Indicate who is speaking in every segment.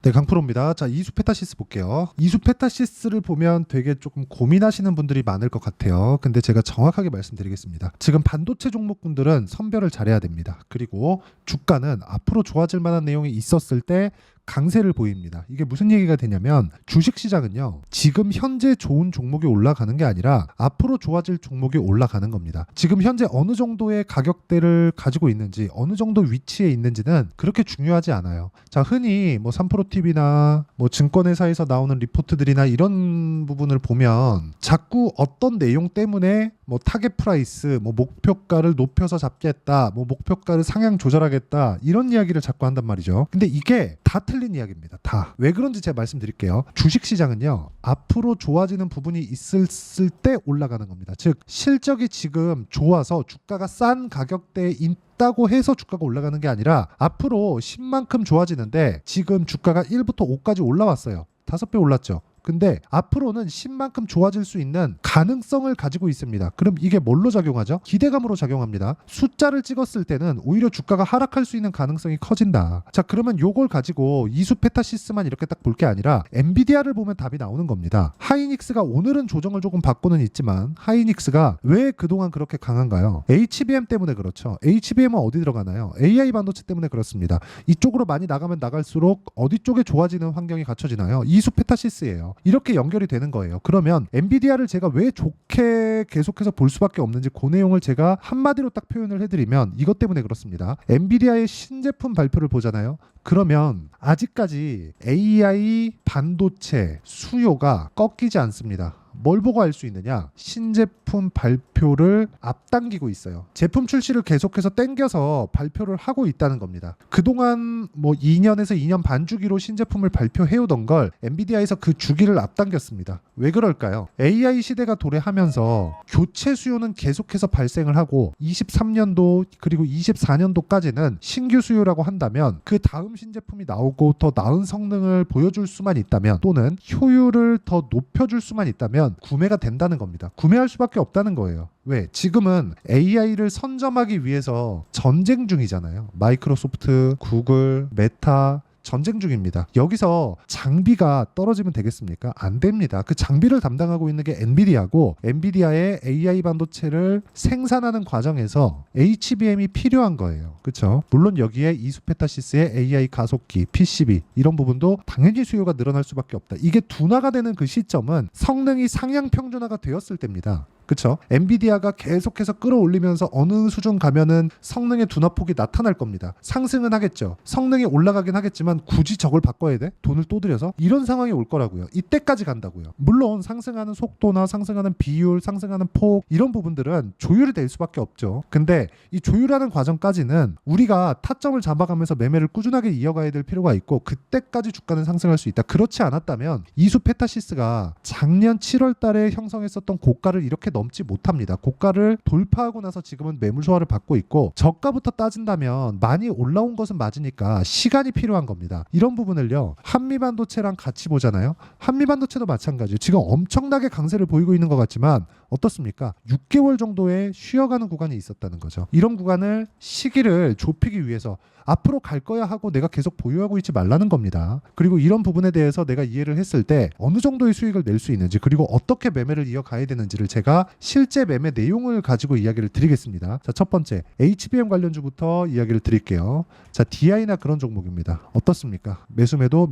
Speaker 1: 네, 강프로입니다. 자, 이수페타시스 볼게요. 이수페타시스를 보면 되게 조금 고민하시는 분들이 많을 것 같아요. 근데 제가 정확하게 말씀드리겠습니다. 지금 반도체 종목군들은 선별을 잘해야 됩니다. 그리고 주가는 앞으로 좋아질 만한 내용이 있었을 때 강세를 보입니다. 이게 무슨 얘기가 되냐면 주식시장은요, 지금 현재 좋은 종목이 올라가는 게 아니라 앞으로 좋아질 종목이 올라가는 겁니다. 지금 현재 어느 정도의 가격대를 가지고 있는지, 어느 정도 위치에 있는지는 그렇게 중요하지 않아요. 자, 흔히 뭐 3프로TV나 뭐 증권회사에서 나오는 리포트들이나 이런 부분을 보면 자꾸 어떤 내용 때문에 뭐 타겟 프라이스, 뭐 목표가를 높여서 잡겠다, 뭐 목표가를 상향 조절하겠다, 이런 이야기를 자꾸 한단 말이죠. 근데 이게 다 틀린 이야기입니다. 다. 왜 그런지 제가 말씀드릴게요. 주식시장은요, 앞으로 좋아지는 부분이 있을 때 올라가는 겁니다. 즉 실적이 지금 좋아서 주가가 싼 가격대에 있다고 해서 주가가 올라가는 게 아니라 앞으로 10만큼 좋아지는데 지금 주가가 1부터 5까지 올라왔어요. 5배 올랐죠. 근데 앞으로는 10만큼 좋아질 수 있는 가능성을 가지고 있습니다. 그럼 이게 뭘로 작용하죠? 기대감으로 작용합니다. 숫자를 찍었을 때는 오히려 주가가 하락할 수 있는 가능성이 커진다. 자, 그러면 요걸 가지고 이수페타시스만 이렇게 딱 볼 게 아니라 엔비디아를 보면 답이 나오는 겁니다. 하이닉스가 오늘은 조정을 조금 받고는 있지만 하이닉스가 왜 그동안 그렇게 강한가요? HBM 때문에 그렇죠. HBM은 어디 들어가나요? AI 반도체 때문에 그렇습니다. 이쪽으로 많이 나가면 나갈수록 어디 쪽에 좋아지는 환경이 갖춰지나요? 이수페타시스예요. 이렇게 연결이 되는 거예요. 그러면 엔비디아를 제가 왜 좋게 계속해서 볼 수밖에 없는지 그 내용을 제가 한마디로 딱 표현을 해드리면 이것 때문에 그렇습니다. 엔비디아의 신제품 발표를 보잖아요. 그러면 아직까지 AI 반도체 수요가 꺾이지 않습니다. 뭘 보고 알 수 있느냐? 신제품 발표를 앞당기고 있어요. 제품 출시를 계속해서 땡겨서 발표를 하고 있다는 겁니다. 그동안 뭐 2년에서 2년 반 주기로 신제품을 발표해오던 걸 엔비디아에서 그 주기를 앞당겼습니다. 왜 그럴까요? AI 시대가 도래하면서 교체 수요는 계속해서 발생을 하고 23년도 그리고 24년도까지는 신규 수요라고 한다면 그 다음 신제품이 나오고 더 나은 성능을 보여줄 수만 있다면 또는 효율을 더 높여줄 수만 있다면 구매가 된다는 겁니다. 구매할 수밖에 없다는 거예요. 왜? 지금은 AI를 선점하기 위해서 전쟁 중이잖아요. 마이크로소프트, 구글, 메타 전쟁 중입니다. 여기서 장비가 떨어지면 되겠습니까? 안 됩니다. 그 장비를 담당하고 있는 게 엔비디아고 엔비디아의 AI 반도체를 생산하는 과정에서 HBM이 필요한 거예요. 그렇죠? 물론 여기에 이수페타시스의 AI 가속기, PCB 이런 부분도 당연히 수요가 늘어날 수밖에 없다. 이게 둔화가 되는 그 시점은 성능이 상향 평준화가 되었을 때입니다. 그렇죠? 엔비디아가 계속해서 끌어올리면서 어느 수준 가면은 성능의 둔화폭이 나타날 겁니다. 상승은 하겠죠. 성능이 올라가긴 하겠지만 굳이 저걸 바꿔야 돼? 돈을 또 들여서? 이런 상황이 올 거라고요. 이때까지 간다고요. 물론 상승하는 속도나 상승하는 비율, 상승하는 폭 이런 부분들은 조율이 될 수밖에 없죠. 근데 이 조율하는 과정까지는 우리가 타점을 잡아가면서 매매를 꾸준하게 이어가야 될 필요가 있고 그때까지 주가는 상승할 수 있다. 그렇지 않았다면 이수페타시스가 작년 7월 달에 형성했었던 고가를 이렇게 넘지 못합니다. 고가를 돌파하고 나서 지금은 매물 소화를 받고 있고 저가부터 따진다면 많이 올라온 것은 맞으니까 시간이 필요한 겁니다. 이런 부분을요. 한미반도체랑 같이 보잖아요. 한미반도체도 마찬가지예요. 지금 엄청나게 강세를 보이고 있는 것 같지만 어떻습니까? 6개월 정도의 쉬어가는 구간이 있었다는 거죠. 이런 구간을 시기를 좁히기 위해서 앞으로 갈 거야 하고 내가 계속 보유하고 있지 말라는 겁니다. 그리고 이런 부분에 대해서 내가 이해를 했을 때 어느 정도의 수익을 낼 수 있는지 그리고 어떻게 매매를 이어가야 되는지를 제가 실제 매매 내용을 가지고 이야기를 드리겠습니다. 자, 첫 번째 HBM 관련주부터 이야기를 드릴게요. 자, DI나 그런 종목입니다. 어떻습니까? 매수매도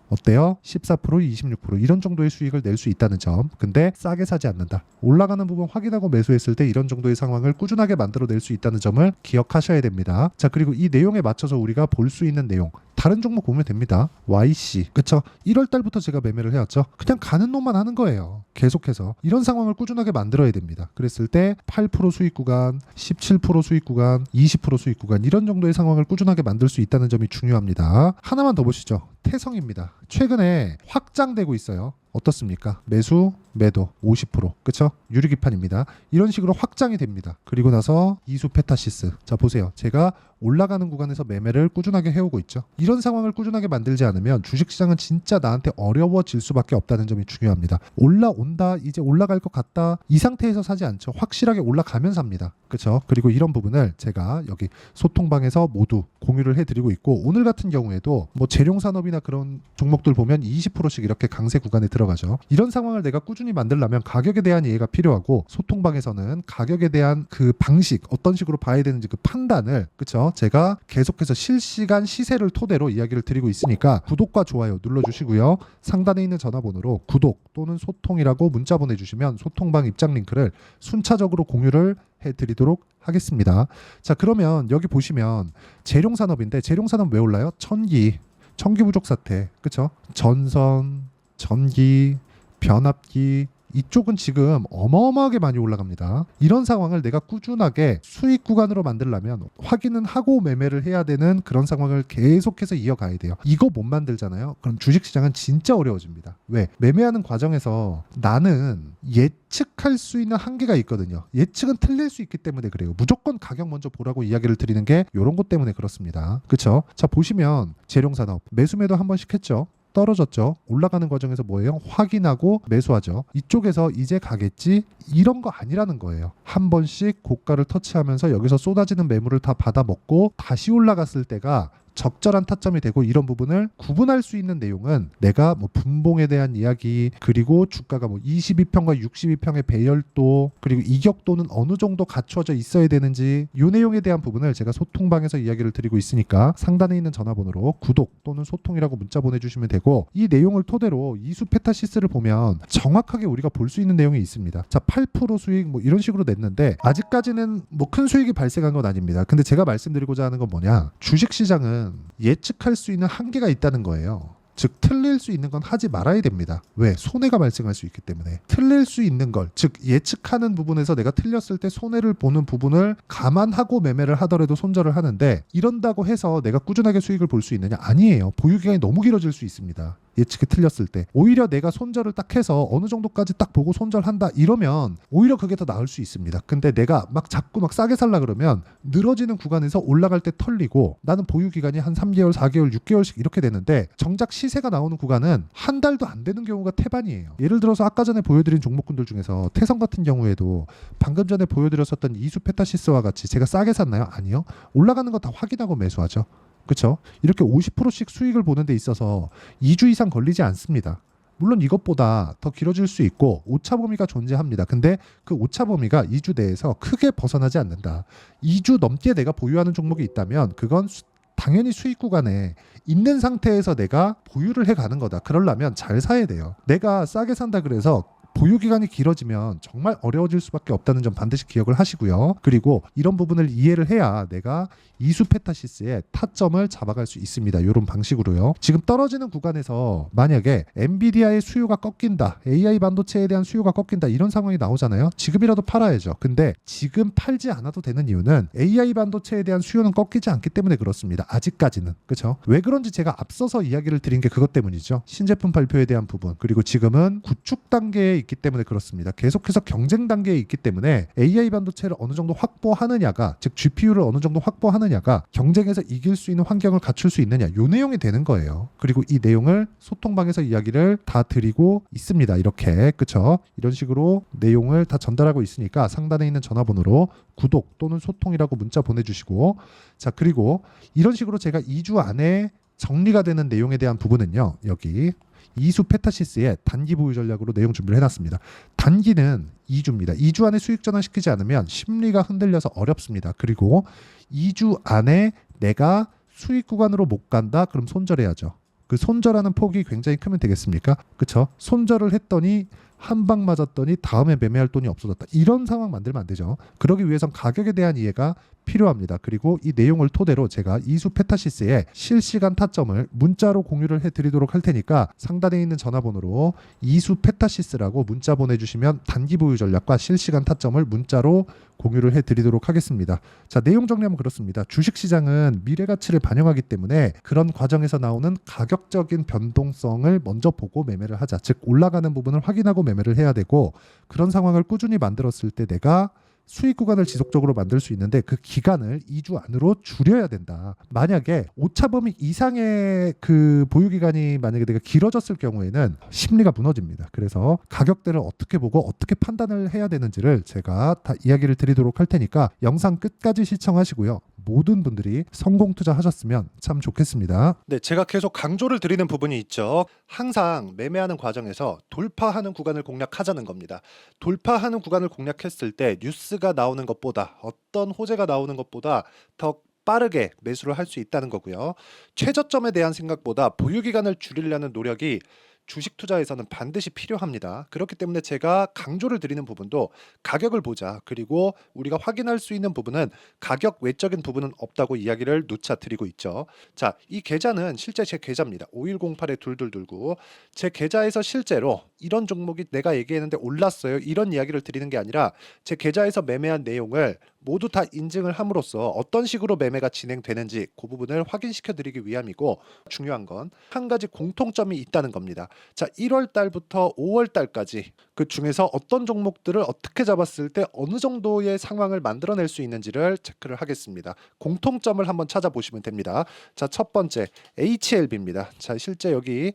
Speaker 1: 어때요? 14%, 26% 이런 정도의 수익을 낼 수 있다는 점. 근데 싸게 사지 않는다. 올라가는 부분 확인하고 매수했을 때 이런 정도의 상황을 꾸준하게 만들어낼 수 있다는 점을 기억하셔야 됩니다. 자, 그리고 이 내용에 맞춰서 우리가 볼 수 있는 내용 다른 종목 보면 됩니다. YC 그쵸? 1월 달부터 제가 매매를 해왔죠. 그냥 가는 놈만 하는 거예요. 계속해서 이런 상황을 꾸준하게 만들어야 됩니다. 그랬을 때 8% 수익 구간, 17% 수익 구간, 20% 수익 구간 이런 정도의 상황을 꾸준하게 만들 수 있다는 점이 중요합니다. 하나만 더 보시죠. 태성입니다. 최근에 확장되고 있어요. 어떻습니까? 매수, 매도 50% 그쵸? 유리기판입니다. 이런 식으로 확장이 됩니다. 그리고 나서 이수페타시스 자 보세요. 제가 올라가는 구간에서 매매를 꾸준하게 해오고 있죠. 이런 상황을 꾸준하게 만들지 않으면 주식시장은 진짜 나한테 어려워질 수밖에 없다는 점이 중요합니다. 올라오는 온다, 이제 올라갈 것 같다, 이 상태에서 사지 않죠. 확실하게 올라가면 삽니다. 그렇죠? 그리고 이런 부분을 제가 여기 소통방에서 모두 공유를 해드리고 있고, 오늘 같은 경우에도 뭐 재룡산업이나 그런 종목들 보면 20%씩 이렇게 강세 구간에 들어가죠. 이런 상황을 내가 꾸준히 만들려면 가격에 대한 이해가 필요하고, 소통방에서는 가격에 대한 그 방식, 어떤 식으로 봐야 되는지 그 판단을, 그렇죠? 제가 계속해서 실시간 시세를 토대로 이야기를 드리고 있으니까 구독과 좋아요 눌러주시고요. 상단에 있는 전화번호로 구독 또는 소통이라고 문자 보내주시면 소통방 입장 링크를 순차적으로 공유를 해드리도록 하겠습니다. 자, 그러면 여기 보시면 재룡산업인데, 재룡산업 왜 올라요? 전기 부족 사태, 그쵸? 전선, 전기, 변압기, 이쪽은 지금 어마어마하게 많이 올라갑니다. 이런 상황을 내가 꾸준하게 수익 구간으로 만들려면 확인은 하고 매매를 해야 되는 그런 상황을 계속해서 이어가야 돼요. 이거 못 만들잖아요. 그럼 주식시장은 진짜 어려워집니다. 왜? 매매하는 과정에서 나는 예측할 수 있는 한계가 있거든요. 예측은 틀릴 수 있기 때문에 그래요. 무조건 가격 먼저 보라고 이야기를 드리는 게 이런 것 때문에 그렇습니다. 그쵸? 자, 보시면 재룡산업 매수매도 한 번씩 했죠. 떨어졌죠. 올라가는 과정에서 뭐예요? 확인하고 매수하죠. 이쪽에서 이제 가겠지? 이런 거 아니라는 거예요. 한 번씩 고가를 터치하면서 여기서 쏟아지는 매물을 다 받아먹고 다시 올라갔을 때가 적절한 타점이 되고, 이런 부분을 구분할 수 있는 내용은 내가 뭐 분봉에 대한 이야기, 그리고 주가가 뭐 22평과 62평의 배열도, 그리고 이격도는 어느 정도 갖춰져 있어야 되는지, 이 내용에 대한 부분을 제가 소통방에서 이야기를 드리고 있으니까 상단에 있는 전화번호로 구독 또는 소통이라고 문자 보내주시면 되고, 이 내용을 토대로 이수 페타시스를 보면 정확하게 우리가 볼 수 있는 내용이 있습니다. 자, 8% 수익 뭐 이런 식으로 냈는데 아직까지는 뭐 큰 수익이 발생한 건 아닙니다. 근데 제가 말씀드리고자 하는 건 뭐냐, 주식시장은 예측할 수 있는 한계가 있다는 거예요. 즉 틀릴 수 있는 건 하지 말아야 됩니다. 왜? 손해가 발생할 수 있기 때문에. 틀릴 수 있는 걸, 즉 예측하는 부분에서 내가 틀렸을 때 손해를 보는 부분을 감안하고 매매를 하더라도 손절을 하는데, 이런다고 해서 내가 꾸준하게 수익을 볼 수 있느냐? 아니에요. 보유기간이 너무 길어질 수 있습니다. 예측이 틀렸을 때. 오히려 내가 손절을 딱 해서 어느 정도까지 딱 보고 손절한다 이러면 오히려 그게 더 나을 수 있습니다. 근데 내가 막 자꾸 막 싸게 살라 그러면 늘어지는 구간에서 올라갈 때 털리고, 나는 보유기간이 한 3개월, 4개월, 6개월씩 이렇게 되는데 정작 시세가 나오는 구간은 한 달도 안 되는 경우가 태반이에요. 예를 들어서 아까 전에 보여드린 종목군들 중에서 태성 같은 경우에도 방금 전에 보여드렸었던 이수 페타시스와 같이 제가 싸게 샀나요? 아니요. 올라가는 거 다 확인하고 매수하죠. 그렇죠? 이렇게 50%씩 수익을 보는 데 있어서 2주 이상 걸리지 않습니다. 물론 이것보다 더 길어질 수 있고 오차 범위가 존재합니다. 근데 그 오차 범위가 2주 내에서 크게 벗어나지 않는다. 2주 넘게 내가 보유하는 종목이 있다면 그건 당연히 수익 구간에 있는 상태에서 내가 보유를 해가는 거다. 그러려면 잘 사야 돼요. 내가 싸게 산다 그래서 보유기간이 길어지면 정말 어려워질 수밖에 없다는 점 반드시 기억을 하시고요. 그리고 이런 부분을 이해를 해야 내가 이수 페타시스의 타점을 잡아갈 수 있습니다. 이런 방식으로요. 지금 떨어지는 구간에서 만약에 엔비디아의 수요가 꺾인다, AI 반도체에 대한 수요가 꺾인다, 이런 상황이 나오잖아요. 지금이라도 팔아야죠. 근데 지금 팔지 않아도 되는 이유는 AI 반도체에 대한 수요는 꺾이지 않기 때문에 그렇습니다. 아직까지는. 그렇죠? 왜 그런지 제가 앞서서 이야기를 드린 게 그것 때문이죠. 신제품 발표에 대한 부분, 그리고 지금은 구축 단계에 있기 때문에 그렇습니다. 계속해서 경쟁 단계에 있기 때문에 AI 반도체를 어느 정도 확보하느냐가, 즉 GPU를 어느 정도 확보하느냐가 경쟁에서 이길 수 있는 환경을 갖출 수 있느냐, 요 내용이 되는 거예요. 그리고 이 내용을 소통방에서 이야기를 다 드리고 있습니다. 이렇게, 그쵸? 이런 식으로 내용을 다 전달하고 있으니까 상단에 있는 전화번호로 구독 또는 소통이라고 문자 보내주시고, 자, 그리고 이런 식으로 제가 2주 안에 정리가 되는 내용에 대한 부분은요, 여기 이수 페타시스의 단기 보유 전략으로 내용 준비를 해놨습니다. 단기는 2주입니다. 2주 안에 수익 전환시키지 않으면 심리가 흔들려서 어렵습니다. 그리고 2주 안에 내가 수익 구간으로 못 간다? 그럼 손절해야죠. 그 손절하는 폭이 굉장히 크면 되겠습니까? 그쵸? 손절을 했더니 한 방 맞았더니 다음에 매매할 돈이 없어졌다. 이런 상황 만들면 안 되죠. 그러기 위해선 가격에 대한 이해가 필요합니다. 그리고 이 내용을 토대로 제가 이수 페타시스의 실시간 타점을 문자로 공유를 해드리도록 할 테니까 상단에 있는 전화번호로 이수 페타시스라고 문자 보내주시면 단기 보유 전략과 실시간 타점을 문자로 공유를 해드리도록 하겠습니다. 자, 내용 정리하면 그렇습니다. 주식시장은 미래 가치를 반영하기 때문에 그런 과정에서 나오는 가격적인 변동성을 먼저 보고 매매를 하자. 즉 올라가는 부분을 확인하고 매매를 해야 되고, 그런 상황을 꾸준히 만들었을 때 내가 수익 구간을 지속적으로 만들 수 있는데 그 기간을 2주 안으로 줄여야 된다. 만약에 오차범위 이상의 그 보유 기간이 만약에 내가 길어졌을 경우에는 심리가 무너집니다. 그래서 가격대를 어떻게 보고 어떻게 판단을 해야 되는지를 제가 다 이야기를 드리도록 할 테니까 영상 끝까지 시청하시고요. 모든 분들이 성공 투자하셨으면 참 좋겠습니다. 네, 제가 계속 강조를 드리는 부분이 있죠. 항상 매매하는 과정에서 돌파하는 구간을 공략하자는 겁니다. 돌파하는 구간을 공략했을 때 뉴스가 나오는 것보다 어떤 호재가 나오는 것보다 더 빠르게 매수를 할 수 있다는 거고요. 최저점에 대한 생각보다 보유 기간을 줄이려는 노력이 주식 투자에서는 반드시 필요합니다. 그렇기 때문에 제가 강조를 드리는 부분도 가격을 보자. 그리고 우리가 확인할 수 있는 부분은 가격 외적인 부분은 없다고 이야기를 누차 드리고 있죠. 자, 이 계좌는 실제 제 계좌입니다. 5108-2229. 제 계좌에서 실제로 이런 종목이 내가 얘기했는데 올랐어요. 이런 이야기를 드리는 게 아니라 제 계좌에서 매매한 내용을 모두 다 인증을 함으로써 어떤 식으로 매매가 진행되는지 그 부분을 확인시켜 드리기 위함이고, 중요한 건 한 가지 공통점이 있다는 겁니다. 자, 1월 달부터 5월 달까지 그 중에서 어떤 종목들을 어떻게 잡았을 때 어느 정도의 상황을 만들어낼 수 있는지를 체크를 하겠습니다. 공통점을 한번 찾아보시면 됩니다. 자, 첫 번째 HLB입니다. 자, 실제 여기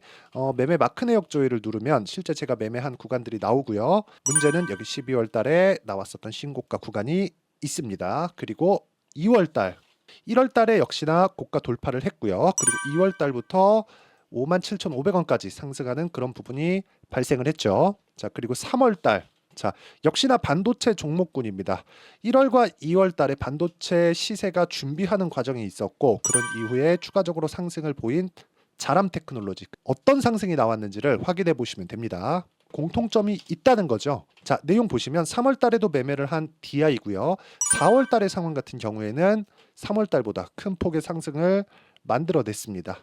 Speaker 1: 매매 마크 내역 조회를 누르면 실제 제가 매매한 구간들이 나오고요. 문제는 여기 12월 달에 나왔었던 신고가 구간이 있습니다. 그리고 2월 달, 1월 달에 역시나 고가 돌파를 했고요. 그리고 2월 달부터 57,500원까지 상승하는 그런 부분이 발생을 했죠. 자, 그리고 3월 달, 자, 역시나 반도체 종목군입니다. 1월과 2월 달에 반도체 시세가 준비하는 과정이 있었고, 그런 이후에 추가적으로 상승을 보인 자람 테크놀로지, 어떤 상승이 나왔는지를 확인해 보시면 됩니다. 공통점이 있다는 거죠. 자, 내용 보시면 3월 달에도 매매를 한 DI고요. 4월 달의 상황 같은 경우에는 3월 달보다 큰 폭의 상승을 만들어냈습니다.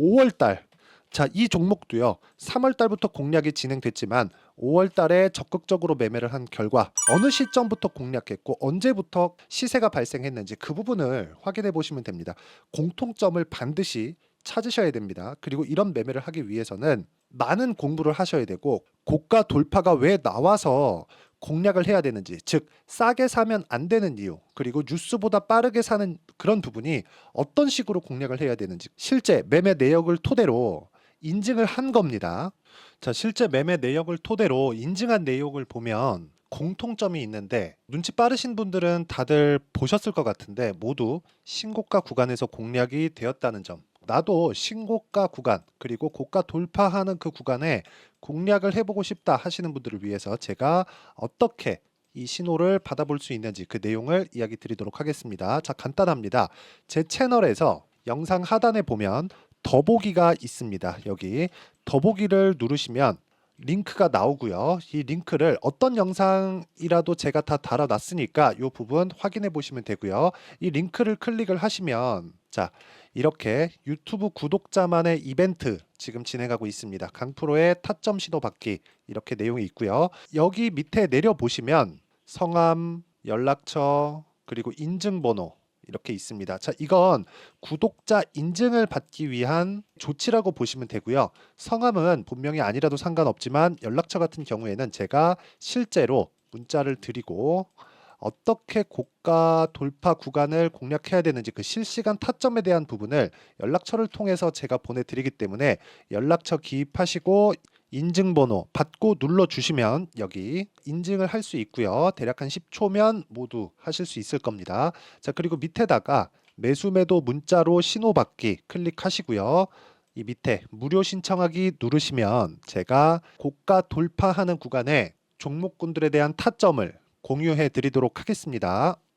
Speaker 1: 5월 달, 자, 이 종목도요. 3월 달부터 공략이 진행됐지만 5월 달에 적극적으로 매매를 한 결과 어느 시점부터 공략했고 언제부터 시세가 발생했는지 그 부분을 확인해 보시면 됩니다. 공통점을 반드시 찾으셔야 됩니다. 그리고 이런 매매를 하기 위해서는 많은 공부를 하셔야 되고, 고가 돌파가 왜 나와서 공략을 해야 되는지, 즉 싸게 사면 안 되는 이유, 그리고 뉴스보다 빠르게 사는 그런 부분이 어떤 식으로 공략을 해야 되는지 실제 매매 내역을 토대로 인증을 한 겁니다. 자, 실제 매매 내역을 토대로 인증한 내용을 보면 공통점이 있는데, 눈치 빠르신 분들은 다들 보셨을 것 같은데 모두 신고가 구간에서 공략이 되었다는 점, 나도 신고가 구간 그리고 고가 돌파하는 그 구간에 공략을 해보고 싶다 하시는 분들을 위해서 제가 어떻게 이 신호를 받아볼 수 있는지 그 내용을 이야기 드리도록 하겠습니다. 자, 간단합니다. 제 채널에서 영상 하단에 보면 더보기가 있습니다. 여기 더보기를 누르시면 링크가 나오고요. 이 링크를 어떤 영상이라도 제가 다 달아놨으니까 이 부분 확인해 보시면 되고요. 이 링크를 클릭을 하시면, 자, 이렇게 유튜브 구독자만의 이벤트 지금 진행하고 있습니다. 강프로의 타점 신호 받기, 이렇게 내용이 있고요. 여기 밑에 내려 보시면 성함, 연락처, 그리고 인증번호 이렇게 있습니다. 자, 이건 구독자 인증을 받기 위한 조치라고 보시면 되고요. 성함은 본명이 아니라도 상관없지만 연락처 같은 경우에는 제가 실제로 문자를 드리고 어떻게 고가 돌파 구간을 공략해야 되는지 그 실시간 타점에 대한 부분을 연락처를 통해서 제가 보내드리기 때문에 연락처 기입하시고 인증번호 받고 눌러주시면 여기 인증을 할 수 있고요. 대략 한 10초면 모두 하실 수 있을 겁니다. 자, 그리고 밑에다가 매수 매도 문자로 신호받기 클릭하시고요. 이 밑에 무료 신청하기 누르시면 제가 고가 돌파하는 구간에 종목군들에 대한 타점을 공유해 드리도록 하겠습니다.